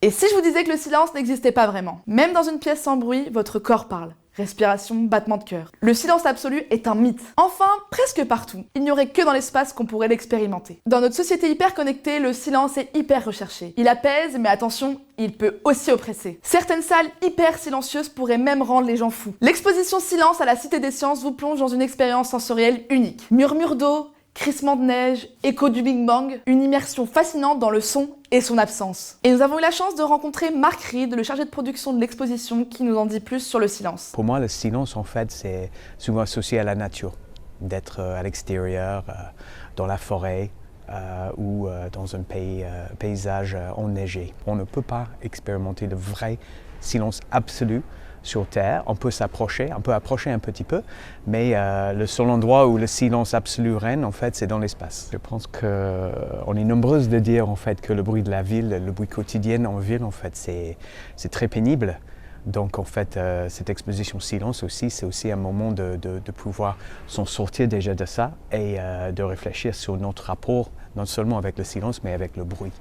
Et si je vous disais que le silence n'existait pas vraiment? Même dans une pièce sans bruit, votre corps parle. Respiration, battement de cœur. Le silence absolu est un mythe. Enfin, presque partout. Il n'y aurait que dans l'espace qu'on pourrait l'expérimenter. Dans notre société hyper connectée, le silence est hyper recherché. Il apaise, mais attention, il peut aussi oppresser. Certaines salles hyper silencieuses pourraient même rendre les gens fous. L'exposition Silence à la Cité des Sciences vous plonge dans une expérience sensorielle unique. Murmure d'eau, crissement de neige, écho du Big Bang, une immersion fascinante dans le son et son absence. Et nous avons eu la chance de rencontrer Mark Reed, le chargé de production de l'exposition, qui nous en dit plus sur le silence. Pour moi, le silence, en fait, c'est souvent associé à la nature, d'être à l'extérieur, dans la forêt ou dans un paysage enneigé. On ne peut pas expérimenter le vrai silence absolu sur Terre. On peut s'approcher, on peut approcher un petit peu, mais le seul endroit où le silence absolu règne, en fait, c'est dans l'espace. Je pense qu'on est nombreuses de dire, en fait, que le bruit de la ville, le bruit quotidien en ville, en fait, c'est très pénible. Donc, en fait, cette exposition silence aussi, c'est aussi un moment de pouvoir s'en sortir déjà de ça et de réfléchir sur notre rapport, non seulement avec le silence, mais avec le bruit.